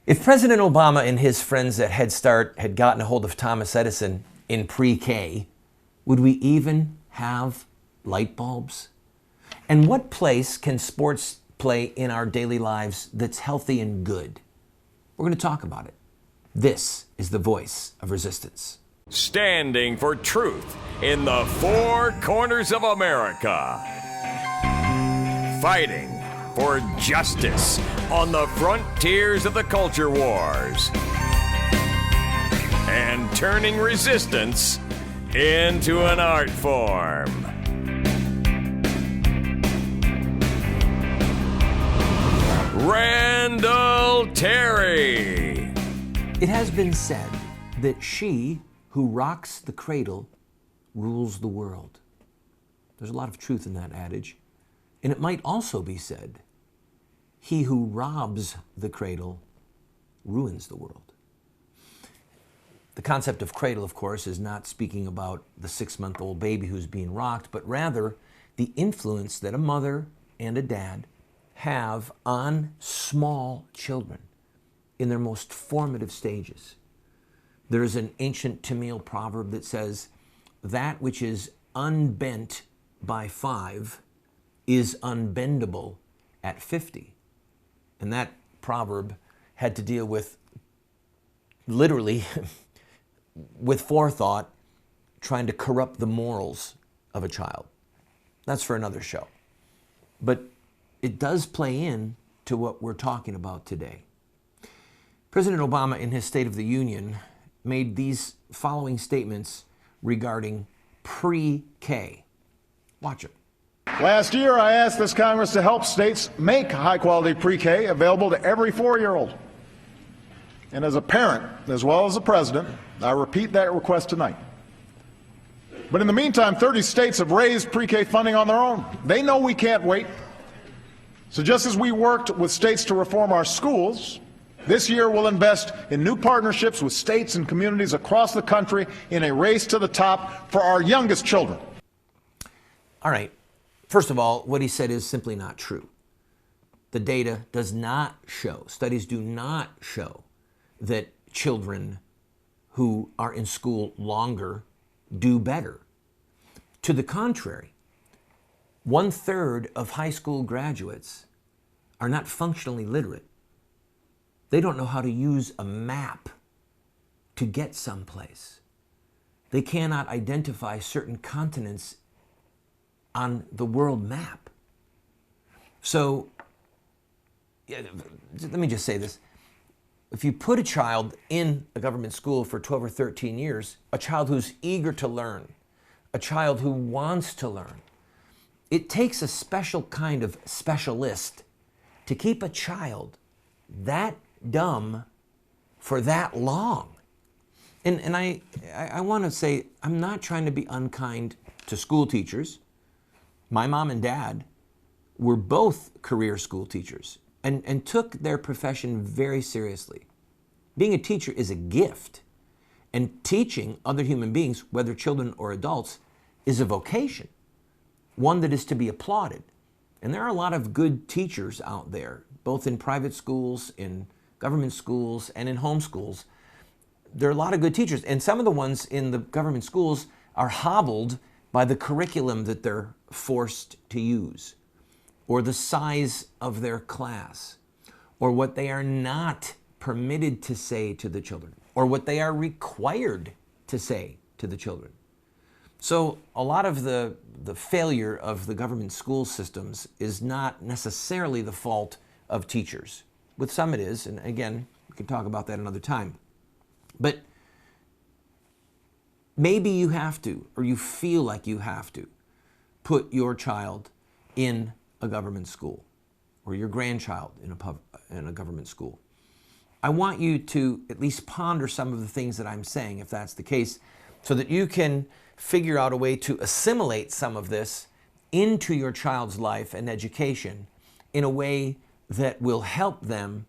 If President Obama and his friends at Head Start had gotten a hold of Thomas Edison in pre-K, would we even have light bulbs? And what place can sports play in our daily lives that's healthy and good? We're going to talk about it. This is the voice of resistance. Standing for truth in the four corners of America. Fighting for justice on the frontiers of the culture wars. And turning resistance into an art form. Randall Terry. It has been said that she who rocks the cradle rules the world. There's a lot of truth in that adage. And it might also be said, he who robs the cradle ruins the world. The concept of cradle, of course, is not speaking about the 6-month-old baby who's being rocked, but rather the influence that a mother and a dad have on small children in their most formative stages. There is an ancient Tamil proverb that says, that which is unbent by 5 is unbendable at 50. And that proverb had to deal with, literally, with forethought, trying to corrupt the morals of a child. That's for another show. But it does play in to what we're talking about today. President Obama, in his State of the Union, made these following statements regarding pre-K. Watch it. Last year, I asked this Congress to help states make high-quality pre-K available to every 4-year-old. And as a parent, as well as a president, I repeat that request tonight. But in the meantime, 30 states have raised pre-K funding on their own. They know we can't wait. So just as we worked with states to reform our schools, this year we'll invest in new partnerships with states and communities across the country in a race to the top for our youngest children. All right. First of all, what he said is simply not true. The data does not show, studies do not show that children who are in school longer do better. To the contrary, 1/3 of high school graduates are not functionally literate. They don't know how to use a map to get someplace. They cannot identify certain continents on the world map. So, let me just say this. If you put a child in a government school for 12 or 13 years, a child who's eager to learn, a child who wants to learn, it takes a special kind of specialist to keep a child that dumb for that long. And I want to say, I'm not trying to be unkind to school teachers. My mom and dad were both career school teachers and took their profession very seriously. Being a teacher is a gift, and teaching other human beings, whether children or adults, is a vocation, one that is to be applauded. And there are a lot of good teachers out there, both in private schools, in government schools, and in home schools. There are a lot of good teachers, and some of the ones in the government schools are hobbled by the curriculum that they're forced to use, or the size of their class, or what they are not permitted to say to the children, or what they are required to say to the children. So a lot of the failure of the government school systems is not necessarily the fault of teachers. With some it is, and again, we can talk about that another time. But maybe you have to, or you feel like you have to, put your child in a government school, or your grandchild in a government school. I want you to at least ponder some of the things that I'm saying, if that's the case, so that you can figure out a way to assimilate some of this into your child's life and education in a way that will help them,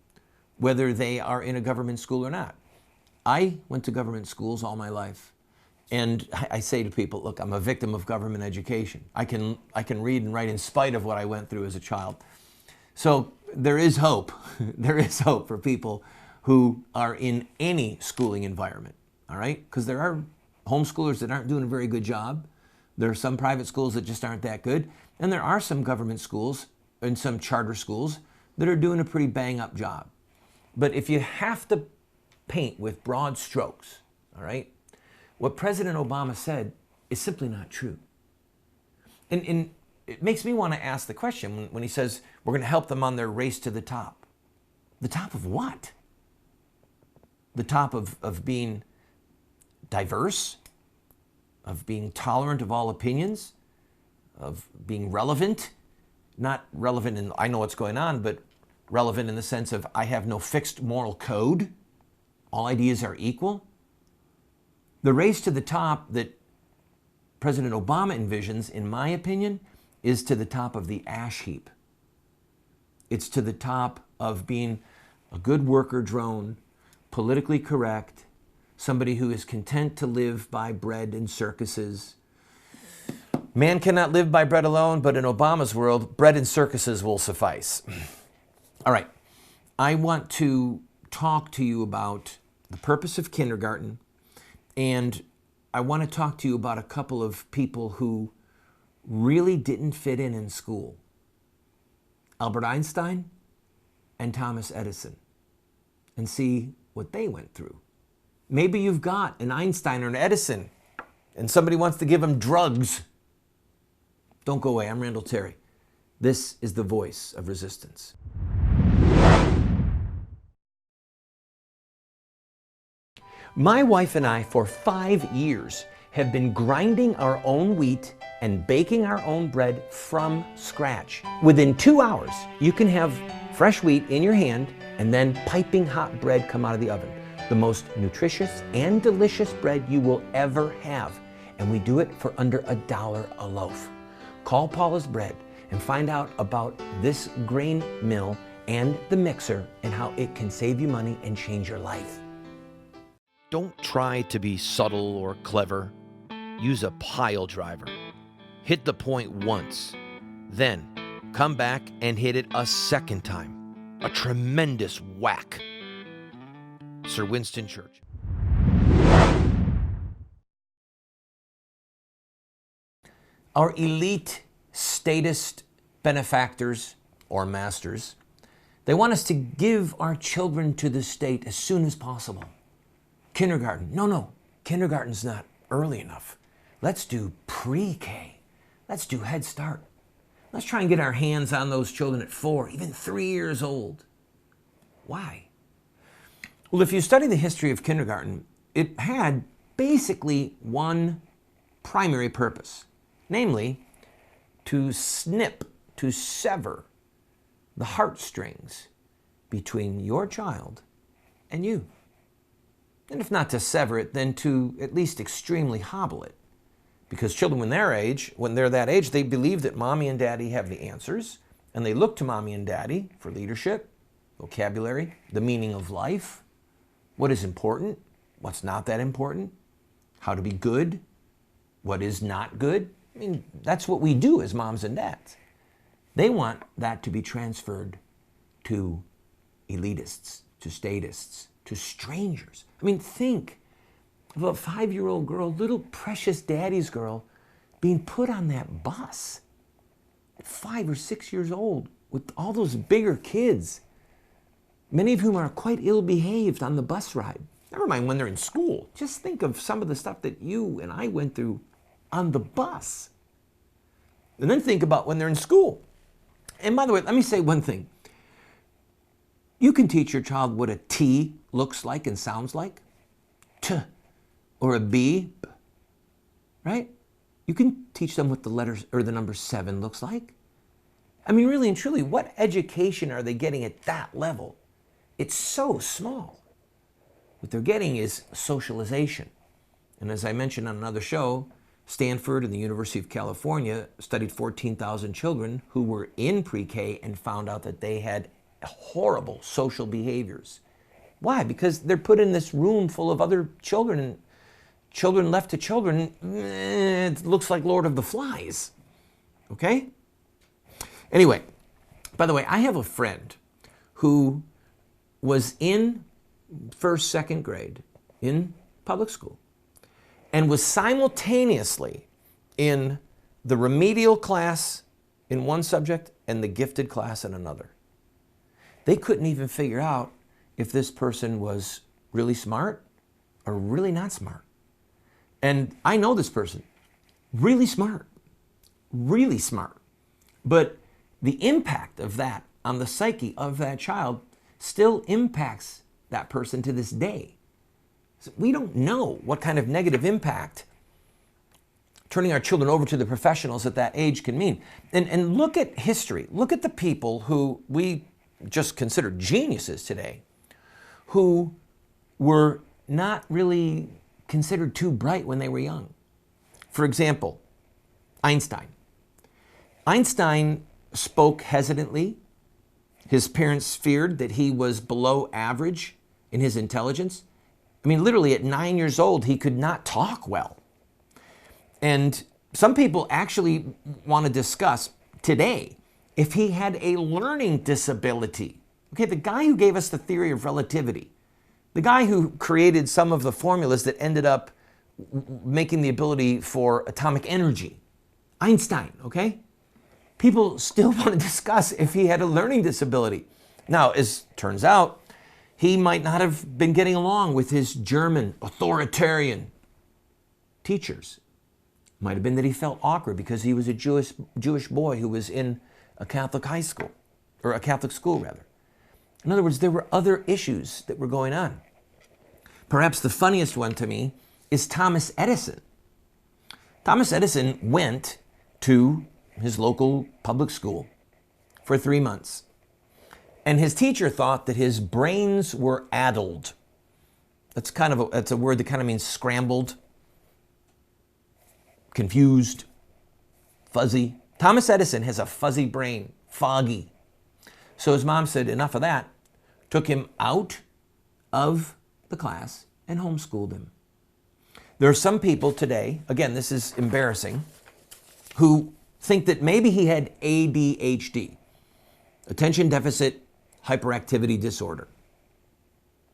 whether they are in a government school or not. I went to government schools all my life. And I say to people, look, I'm a victim of government education. I can read and write in spite of what I went through as a child. So there is hope. There is hope for people who are in any schooling environment, all right? Because there are homeschoolers that aren't doing a very good job. There are some private schools that just aren't that good. And there are some government schools and some charter schools that are doing a pretty bang-up job. But if you have to paint with broad strokes, all right, what President Obama said is simply not true. And it makes me want to ask the question when he says we're going to help them on their race to the top. The top of what? The top of being diverse, of being tolerant of all opinions, of being relevant, not relevant in I know what's going on, but relevant in the sense of I have no fixed moral code. All ideas are equal. The race to the top that President Obama envisions, in my opinion, is to the top of the ash heap. It's to the top of being a good worker drone, politically correct, somebody who is content to live by bread and circuses. Man cannot live by bread alone, but in Obama's world, bread and circuses will suffice. All right, I want to talk to you about the purpose of kindergarten, and I want to talk to you about a couple of people who really didn't fit in school. Albert Einstein and Thomas Edison, and see what they went through. Maybe you've got an Einstein or an Edison and somebody wants to give them drugs. Don't go away. I'm Randall Terry. This is the voice of resistance. My wife and I, for 5 years, have been grinding our own wheat and baking our own bread from scratch. Within 2 hours, you can have fresh wheat in your hand and then piping hot bread come out of the oven. The most nutritious and delicious bread you will ever have. And we do it for under $1 a loaf. Call Paula's Bread and find out about this grain mill and the mixer and how it can save you money and change your life. Don't try to be subtle or clever. Use a pile driver. Hit the point once, then come back and hit it a second time. A tremendous whack. Sir Winston Churchill. Our elite statist benefactors or masters, they want us to give our children to the state as soon as possible. Kindergarten. No, kindergarten's not early enough. Let's do pre-K. Let's do Head Start. Let's try and get our hands on those children at 4, even 3 years old. Why? Well, if you study the history of kindergarten, it had basically one primary purpose, namely to snip, to sever the heartstrings between your child and you. And if not to sever it, then to at least extremely hobble it. Because children, when they're that age, they believe that mommy and daddy have the answers, and they look to mommy and daddy for leadership, vocabulary, the meaning of life, what is important, what's not that important, how to be good, what is not good. I mean, that's what we do as moms and dads. They want that to be transferred to elitists, to statists, to strangers. I mean, think of a 5-year-old girl, little precious daddy's girl, being put on that bus at 5 or 6 years old with all those bigger kids, many of whom are quite ill-behaved on the bus ride. Never mind when they're in school. Just think of some of the stuff that you and I went through on the bus. And then think about when they're in school. And by the way, let me say one thing. You can teach your child what a T looks like and sounds like. T. Or a B. B. Right? You can teach them what the letters or the number 7 looks like. I mean, really and truly, what education are they getting at that level? It's so small. What they're getting is socialization. And as I mentioned on another show, Stanford and the University of California studied 14,000 children who were in pre-K and found out that they had horrible social behaviors. Why? Because they're put in this room full of other children, and children left to children, it looks like Lord of the Flies. Okay? Anyway, by the way, I have a friend who was in first, second grade in public school and was simultaneously in the remedial class in one subject and the gifted class in another. They couldn't even figure out if this person was really smart or really not smart. And I know this person, really smart, really smart. But the impact of that on the psyche of that child still impacts that person to this day. So we don't know what kind of negative impact turning our children over to the professionals at that age can mean. And look at history. Look at the people who we just consider geniuses today, who were not really considered too bright when they were young. For example, Einstein. Einstein spoke hesitantly. His parents feared that he was below average in his intelligence. I mean, literally at 9 years old, he could not talk well. And some people actually want to discuss today if he had a learning disability. Okay, the guy who gave us the theory of relativity, the guy who created some of the formulas that ended up making the ability for atomic energy, Einstein, okay? People still want to discuss if he had a learning disability. Now, as turns out, he might not have been getting along with his German authoritarian teachers. Might have been that he felt awkward because he was a Jewish boy who was in a Catholic high school, or a Catholic school rather. In other words, there were other issues that were going on. Perhaps the funniest one to me is Thomas Edison. Thomas Edison went to his local public school for 3 months. And his teacher thought that his brains were addled. That's a word that kind of means scrambled, confused, fuzzy. Thomas Edison has a fuzzy brain, foggy. So his mom said, enough of that, took him out of the class and homeschooled him. There are some people today, again, this is embarrassing, who think that maybe he had ADHD, attention deficit hyperactivity disorder.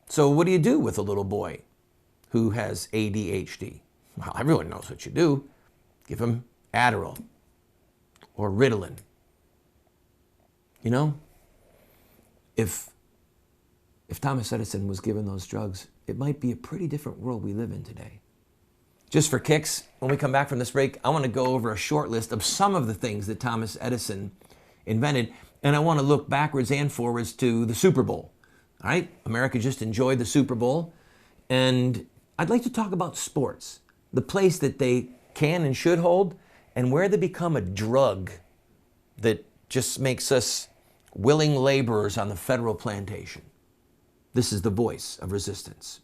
So what do you do with a little boy who has ADHD? Well, everyone knows what you do. Give him Adderall or Ritalin. You know, if Thomas Edison was given those drugs, it might be a pretty different world we live in today. Just for kicks, when we come back from this break, I want to go over a short list of some of the things that Thomas Edison invented, and I want to look backwards and forwards to the Super Bowl. All right, America just enjoyed the Super Bowl, and I'd like to talk about sports, the place that they can and should hold, and where they become a drug that just makes us willing laborers on the federal plantation. This is the voice of resistance.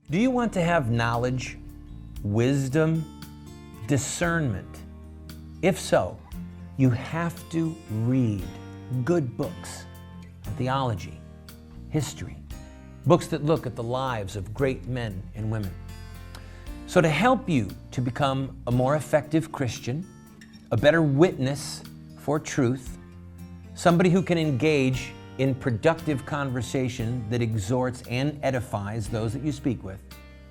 Do you want to have knowledge, wisdom, discernment? If so, you have to read good books, theology, history, books that look at the lives of great men and women. So to help you to become a more effective Christian, a better witness for truth, somebody who can engage in productive conversation that exhorts and edifies those that you speak with,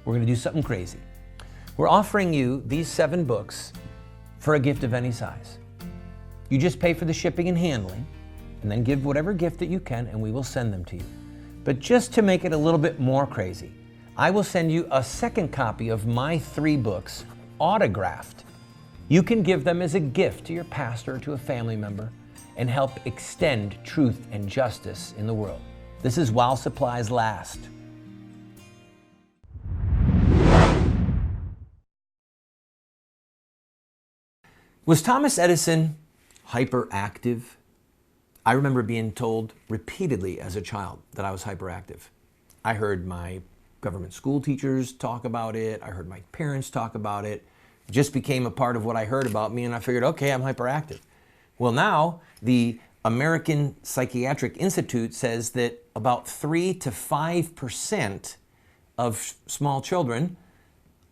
we're going to do something crazy. We're offering you these 7 books for a gift of any size. You just pay for the shipping and handling, and then give whatever gift that you can, and we will send them to you. But just to make it a little bit more crazy, I will send you a second copy of my 3 books, autographed. You can give them as a gift to your pastor or to a family member and help extend truth and justice in the world. This is while supplies last. Was Thomas Edison hyperactive? I remember being told repeatedly as a child that I was hyperactive. I heard my government school teachers talk about it. I heard my parents talk about it. It just became a part of what I heard about me, and I figured, okay, I'm hyperactive. Well, now the American Psychiatric Institute says that about 3 to 5% of small children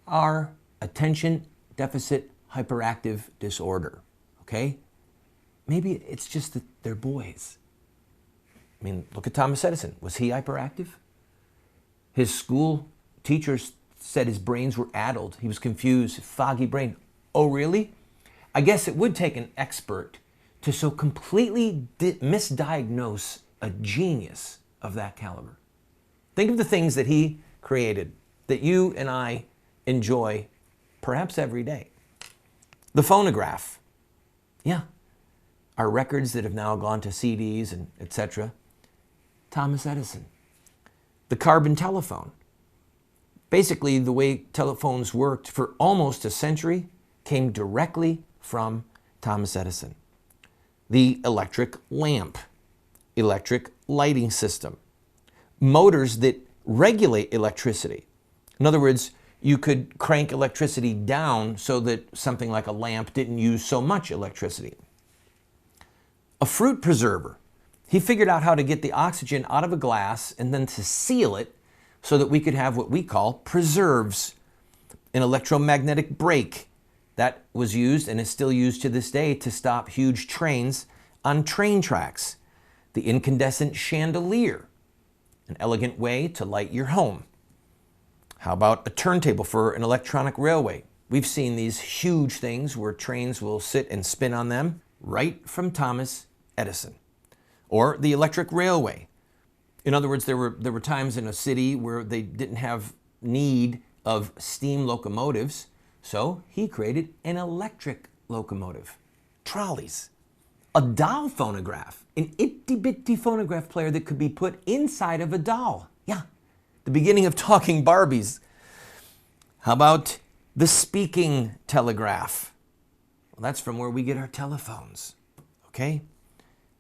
are attention deficit hyperactive disorder, okay? maybe it's just that they're boys. I mean, look at Thomas Edison. Was he hyperactive? His school teachers said his brains were addled. He was confused, foggy brain. Oh, really? I guess it would take an expert to so completely misdiagnose a genius of that caliber. Think of the things that he created that you and I enjoy perhaps every day. The phonograph. Yeah. Our records that have now gone to CDs and etc. Thomas Edison. The carbon telephone. Basically, the way telephones worked for almost a century came directly from Thomas Edison. The electric lamp, electric lighting system, motors that regulate electricity. In other words, you could crank electricity down so that something like a lamp didn't use so much electricity. A fruit preserver. He figured out how to get the oxygen out of a glass and then to seal it so that we could have what we call preserves. An electromagnetic brake that was used and is still used to this day to stop huge trains on train tracks. The incandescent chandelier, an elegant way to light your home. How about a turntable for an electronic railway? We've seen these huge things where trains will sit and spin on them, right from Thomas Edison. Or the electric railway. In other words, there were times in a city where they didn't have need of steam locomotives, so he created an electric locomotive. Trolleys. A doll phonograph, an itty-bitty phonograph player that could be put inside of a doll. Yeah, the beginning of talking Barbies. How about the speaking telegraph? Well, that's from where we get our telephones, okay?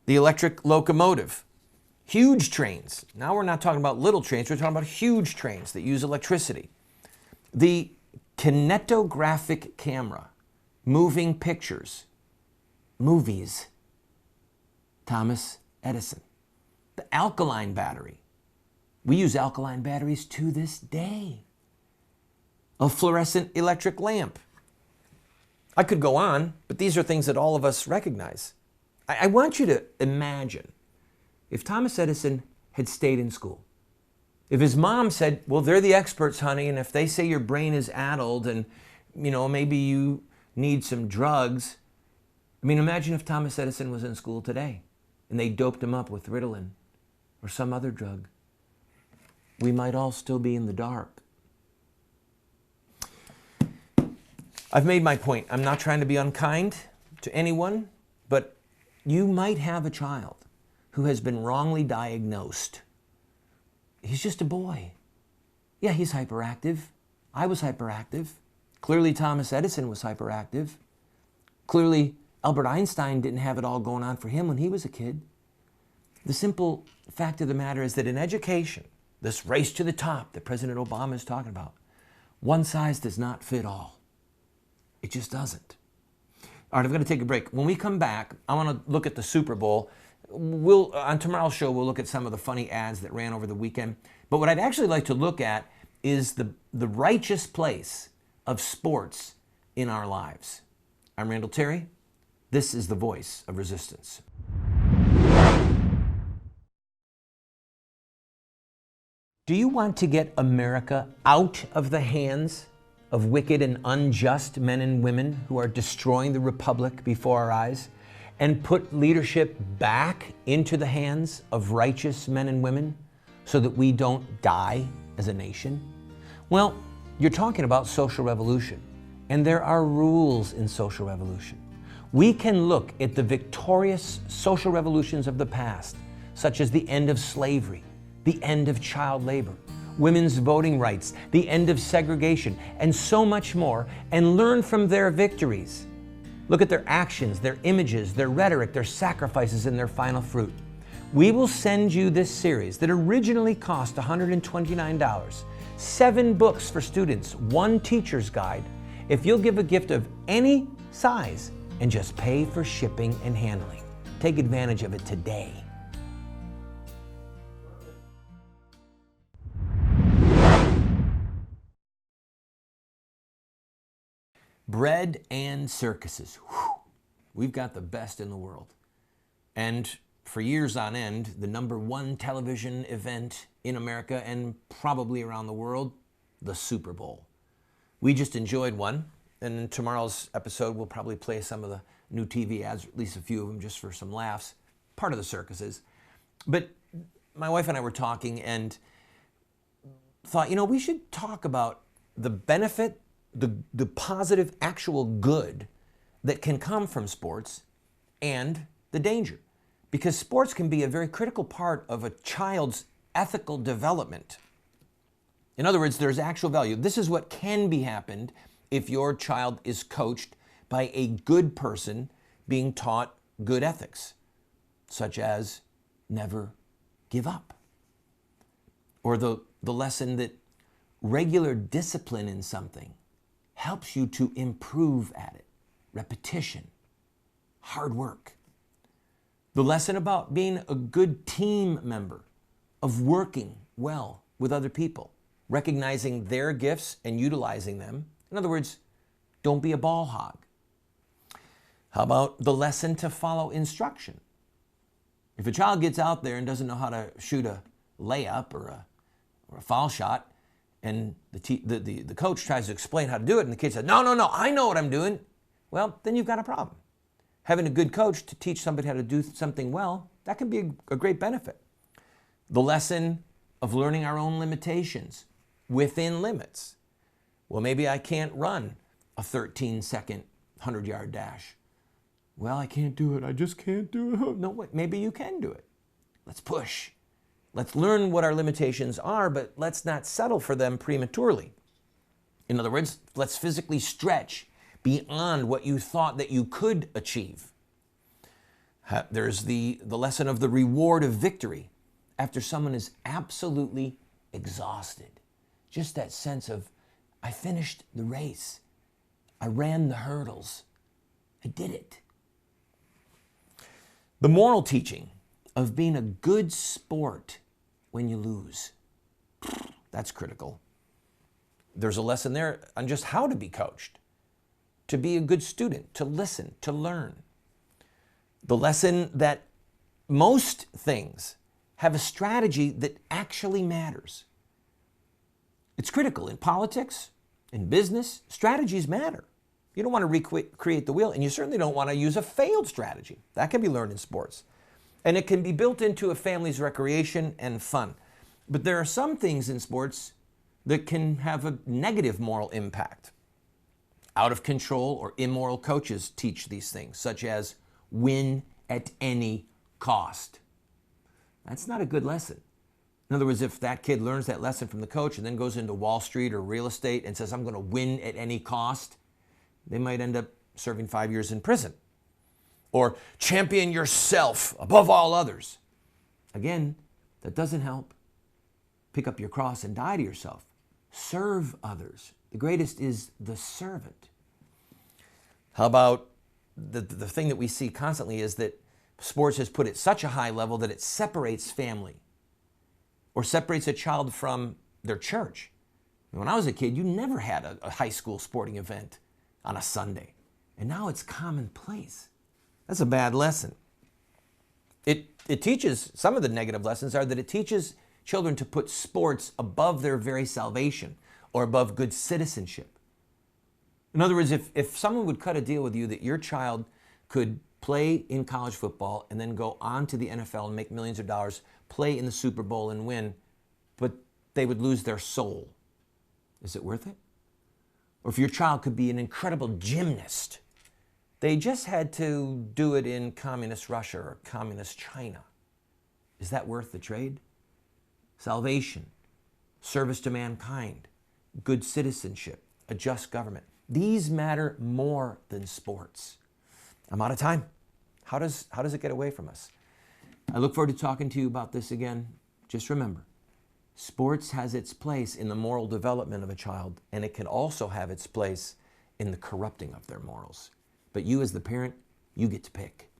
The electric locomotive. Huge trains. Now we're not talking about little trains, we're talking about huge trains that use electricity. The kinetographic camera, moving pictures, movies. Thomas Edison. The alkaline battery. We use alkaline batteries to this day. A fluorescent electric lamp. I could go on, but these are things that all of us recognize. I want you to imagine if Thomas Edison had stayed in school. If his mom said, well, they're the experts, honey, and if they say your brain is addled and, maybe you need some drugs. I mean, imagine if Thomas Edison was in school today and they doped him up with Ritalin or some other drug. We might all still be in the dark. I've made my point. I'm not trying to be unkind to anyone, but you might have a child who has been wrongly diagnosed. He's just a boy. Yeah, he's hyperactive. I was hyperactive. Clearly Thomas Edison was hyperactive. Clearly Albert Einstein didn't have it all going on for him when he was a kid. The simple fact of the matter is that in education, this race to the top that President Obama is talking about, one size does not fit all. It just doesn't. All right, I'm going to take a break. When we come back, I want to look at the Super Bowl. On tomorrow's show, we'll look at some of the funny ads that ran over the weekend. But what I'd actually like to look at is the righteous place of sports in our lives. I'm Randall Terry. This is the voice of resistance. Do you want to get America out of the hands of wicked and unjust men and women who are destroying the republic before our eyes, and put leadership back into the hands of righteous men and women so that we don't die as a nation? Well, you're talking about social revolution, and there are rules in social revolution. We can look at the victorious social revolutions of the past, such as the end of slavery, the end of child labor, women's voting rights, the end of segregation, and so much more, and learn from their victories. Look at their actions, their images, their rhetoric, their sacrifices, and their final fruit. We will send you this series that originally cost $129, 7 books for students, 1 teacher's guide, if you'll give a gift of any size and just pay for shipping and handling. Take advantage of it today. Bread and circuses. Whew. We've got the best in the world. And for years on end, the #1 television event in America and probably around the world, the Super Bowl. We just enjoyed one, and in tomorrow's episode, we'll probably play some of the new TV ads, at least a few of them, just for some laughs. Part of the circus is. But my wife and I were talking and thought, we should talk about the benefit, the positive, actual good that can come from sports and the danger. Because sports can be a very critical part of a child's ethical development. In other words, there's actual value. This is what can be happened if your child is coached by a good person being taught good ethics, such as never give up. Or the lesson that regular discipline in something helps you to improve at it. Repetition, hard work. The lesson about being a good team member, of working well with other people, recognizing their gifts and utilizing them. In other words, don't be a ball hog. How about the lesson to follow instruction? If a child gets out there and doesn't know how to shoot a layup or a foul shot, and the coach tries to explain how to do it, and the kid says, no, I know what I'm doing, well, then you've got a problem. Having a good coach to teach somebody how to do something well, that can be a great benefit. The lesson of learning our own limitations within limits. Well, maybe I can't run a 13-second 100-yard dash. Well, I can't do it. I just can't do it. No, wait, maybe you can do it. Let's push. Let's learn what our limitations are, but let's not settle for them prematurely. In other words, let's physically stretch beyond what you thought that you could achieve. There's the lesson of the reward of victory after someone is absolutely exhausted. Just that sense of, I finished the race. I ran the hurdles. I did it. The moral teaching of being a good sport when you lose. That's critical. There's a lesson there on just how to be coached, to be a good student, to listen, to learn. The lesson that most things have a strategy that actually matters. It's critical in politics, in business. Strategies matter. You don't want to recreate the wheel, and you certainly don't want to use a failed strategy. That can be learned in sports. And it can be built into a family's recreation and fun. But there are some things in sports that can have a negative moral impact. Out of control or immoral coaches teach these things, such as win at any cost. That's not a good lesson. In other words, if that kid learns that lesson from the coach and then goes into Wall Street or real estate and says, I'm going to win at any cost, they might end up serving 5 years in prison. Or champion yourself above all others. Again, that doesn't help. Pick up your cross and die to yourself. Serve others. The greatest is the servant. How about the thing that we see constantly is that sports has put at such a high level that it separates family or separates a child from their church. When I was a kid, you never had a high school sporting event on a Sunday. And now it's commonplace. That's a bad lesson. It teaches, some of the negative lessons are that it teaches children to put sports above their very salvation or above good citizenship. In other words, if someone would cut a deal with you that your child could play in college football and then go on to the NFL and make millions of dollars, play in the Super Bowl and win, but they would lose their soul, is it worth it? Or if your child could be an incredible gymnast, they just had to do it in communist Russia or communist China. Is that worth the trade? Salvation, service to mankind, good citizenship, a just government. These matter more than sports. I'm out of time. How does it get away from us? I look forward to talking to you about this again. Just remember, sports has its place in the moral development of a child, and it can also have its place in the corrupting of their morals. But you as the parent, you get to pick.